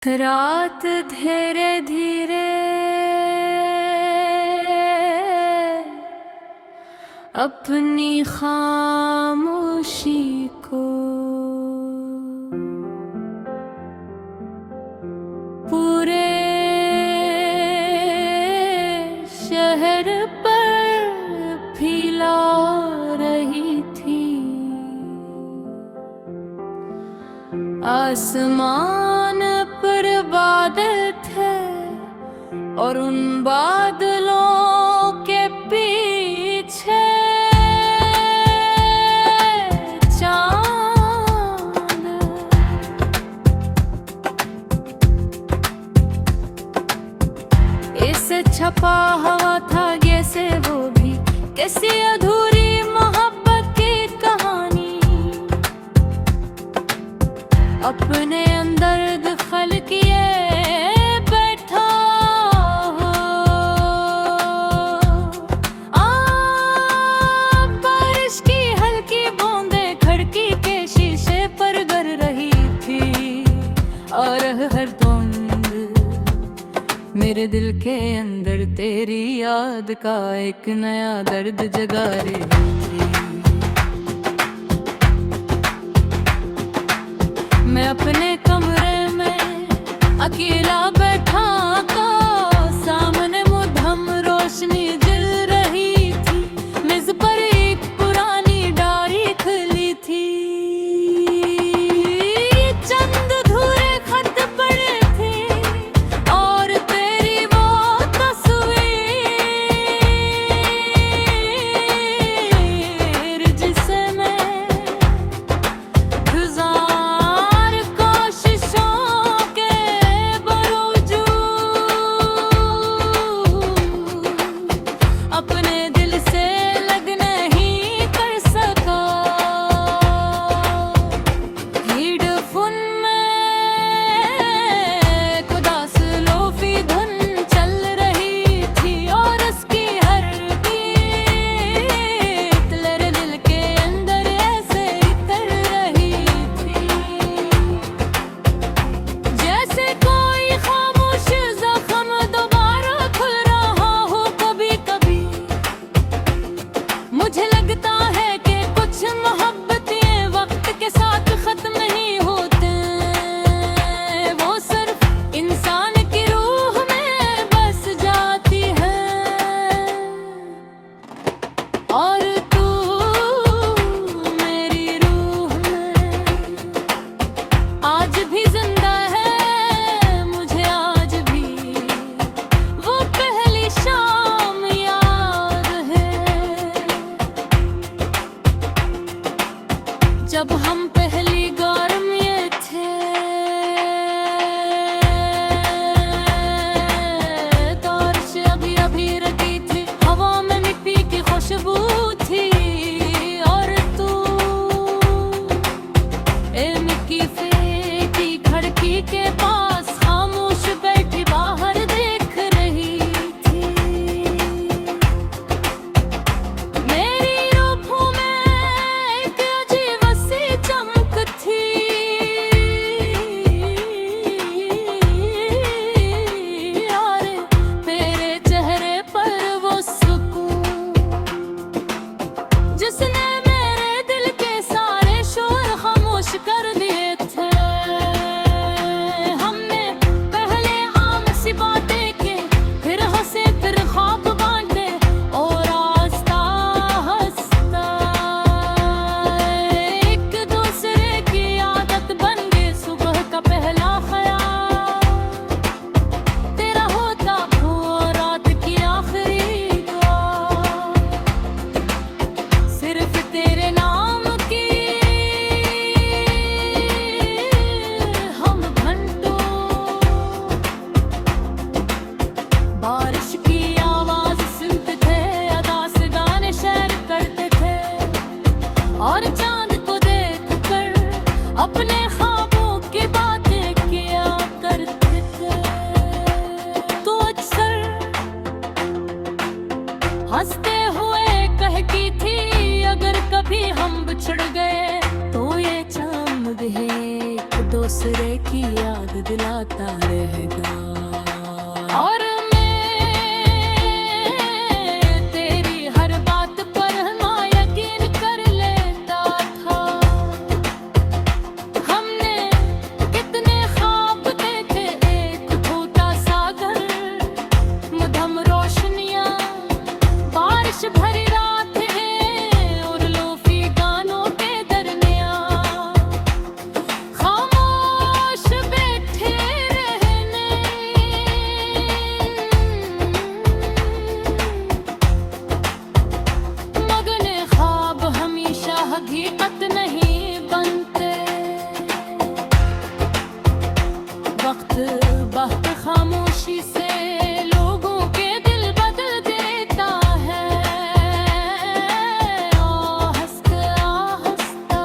रात धीरे धीरे अपनी खामोशी को पूरे शहर पर फैला रही थी। आसमान पर बादल थे और उन बादलों के पीछे चांद। इससे छपा हुआ था जैसे वो भी कैसी अधूरी मोहब्बत की कहानी अपने अंदर दखल किए बैठा हो। बारिश की हल्की बूंदें खिड़की के शीशे पर गिर रही थी और हर धुंध मेरे दिल के अंदर तेरी याद का एक नया दर्द जगा रही थी। मैं अपने कमरे में अकेला बैठा था, सामने मुद्दम रोशनी जल रही थी। मेज पर एक पुरानी डायरी खुली थी, चंद अधूरे खत पड़े थे और तेरी वो तस्वीर जिसे मैं गाता रहेगा। और मैं तेरी हर बात पर ना यकीन कर लेता था। हमने कितने ख्वाब देखे, एक छोटा सागर, मध्यम रोशनियां, बारिश भरी रातें और लोफी गानों के दरमियां खामोश बैठे रहने। मगन ख्वाब हमेशा हकीकत नहीं बनते। वक्त वक्त खामोशी से लोगों के दिल बदल देता है। हंसता हंसता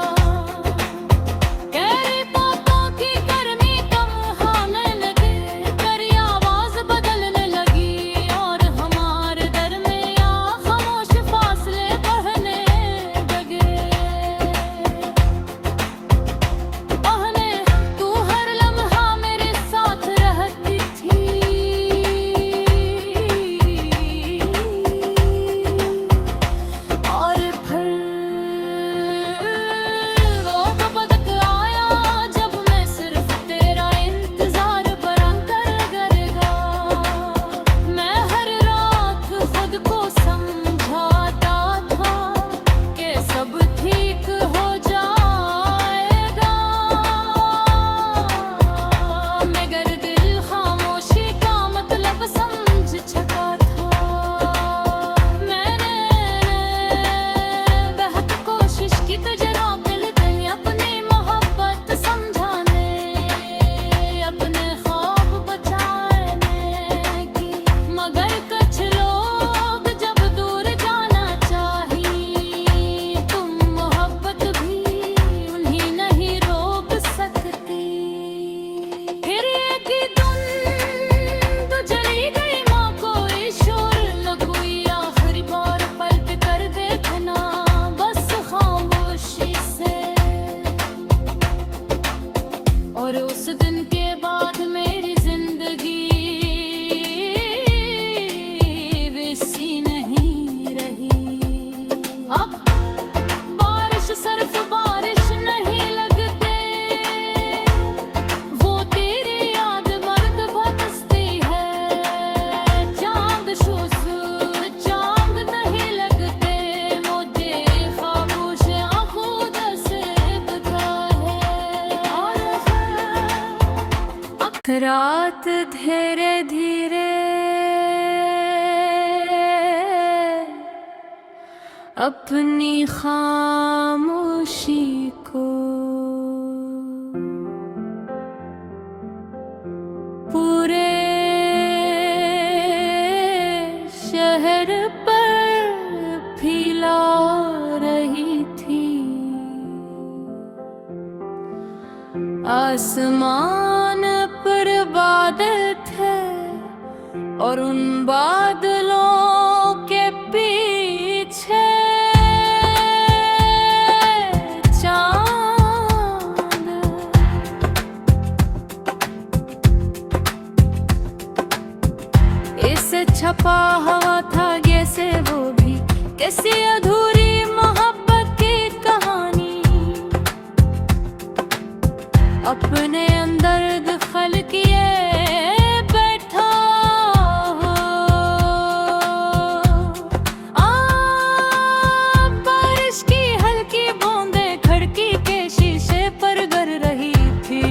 गहरी बातों की गर्मी कम होने लगे, तेरी आवाज बदलने लगी और हमारे दरमियां खामोश फासले बढ़ने लगे। बहने तू हर लम्हा मेरे साथ रहती थी। और फिर वो वक्त आया जब मैं सिर्फ तेरा इंतजार बरा कर करेगा। मैं हर रात खुद को समझाता था कि सब ठीक हो जाएगा, मगर दिल खामोशी का मतलब समझ चुका था। मैंने बहुत कोशिश की तुझे रोक लेते, अपनी मोहब्बत समझाने, अपने ख्वाब बचाने की, मगर कुछ लोग जब दूर जाना चाहिए, तुम मोहब्बत भी उन्हीं नहीं रोक सकती। फिर एक दिन तो चली गई माँ, कोई शोर न कोई आखिरी बार पलट कर देखना, बस खामोशी से। और उस दिन के बाद मेरी जिंदगी वैसी नहीं रही। अब बारिश सिर्फ बारिश नहीं लगते, वो तेरी याद मर्द बरसती है। चांद चांद नहीं लगते, मुझे खामोश खुद से पता है। और रात धीरे धीरे अपनी खामोशी को पूरे शहर पर फैला रही थी। आसमान पर बादल थे और उन बादलों के पीछे चांद। इससे छपा हुआ था जैसे वो भी किसी अधूरी मोहब्बत की कहानी, अपने अंदर दखल किए बैठा हो। बारिश की हल्की बूंदें खिड़की के शीशे पर गिर रही थी,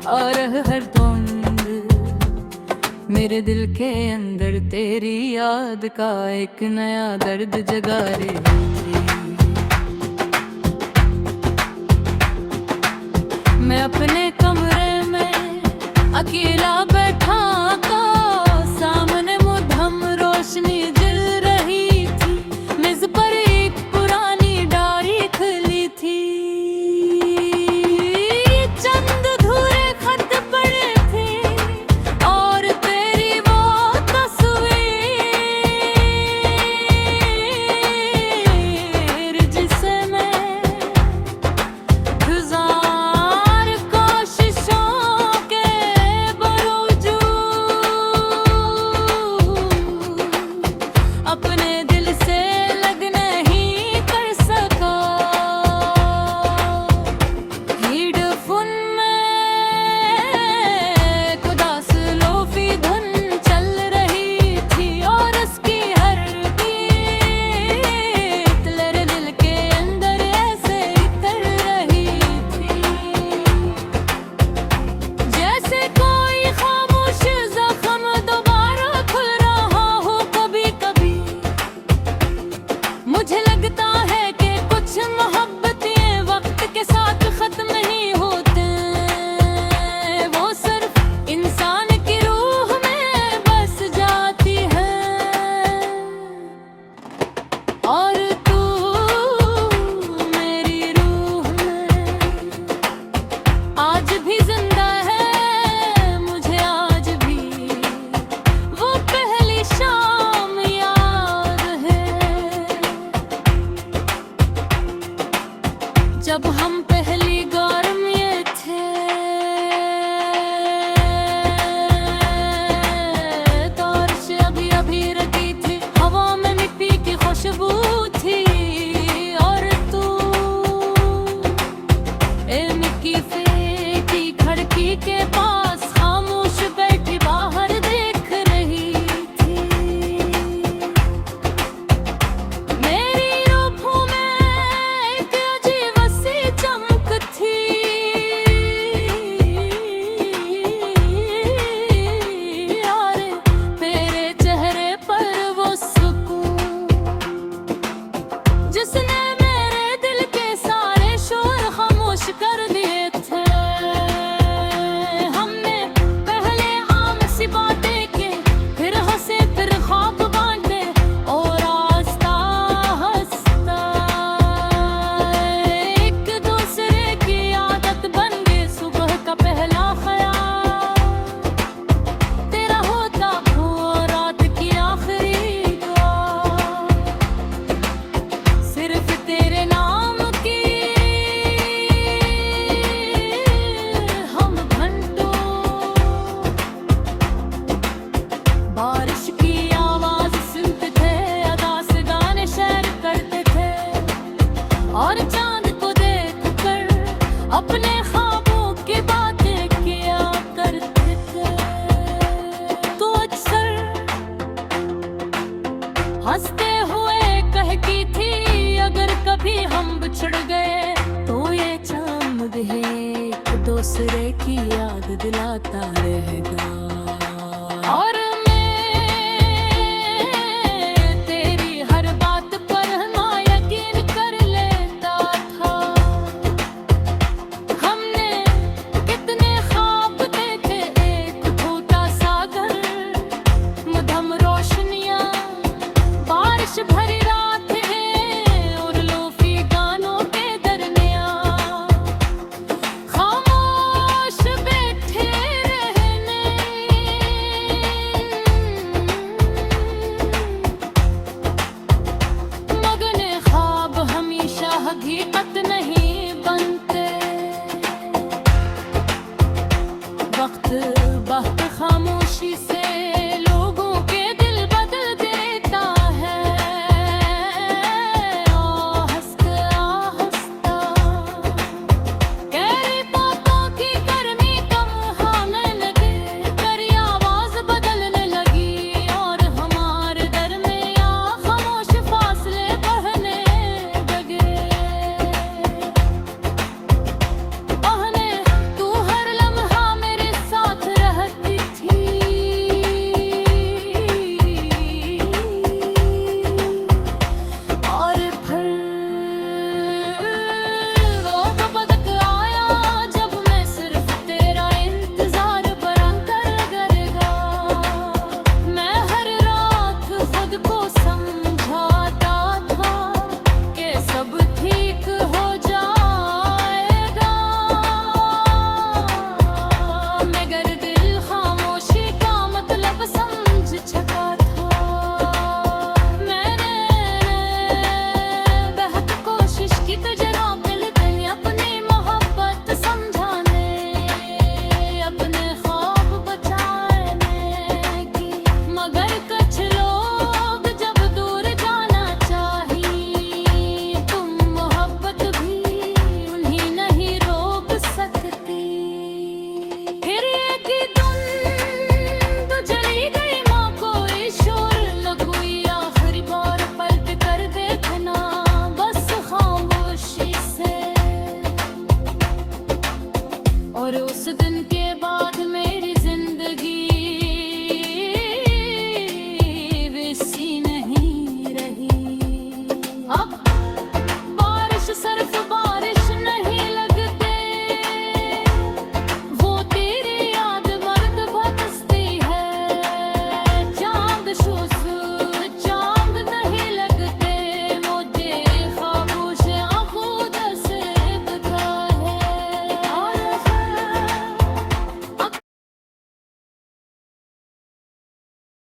और हर धुंध मेरे दिल के अंदर तेरी याद का एक नया दर्द जगा रही थी। मैं अपने कमरे में अकेला बैठा था, सामने मुद्धम रोशनी जल रही थी, मेज पर एक पुरानी डायरी खुली थी। चंद अधूरे खत पड़े थे और तेरी वो तस्वीर जिसे मैं हजार कोशिशों के दिलाता रहेगा। और मैं तेरी हर बात पर ना यकीन कर लेता था। हमने कितने ख्वाब देखे, एक छोटा सागर, मधुम रोशनियां, बारिश भरी रात है और लोफी गानों के दरमियां खामोश बैठे रहने। मगन ख्वाब हमेशा हकीकत नहीं बनते। वक्त खामोशी से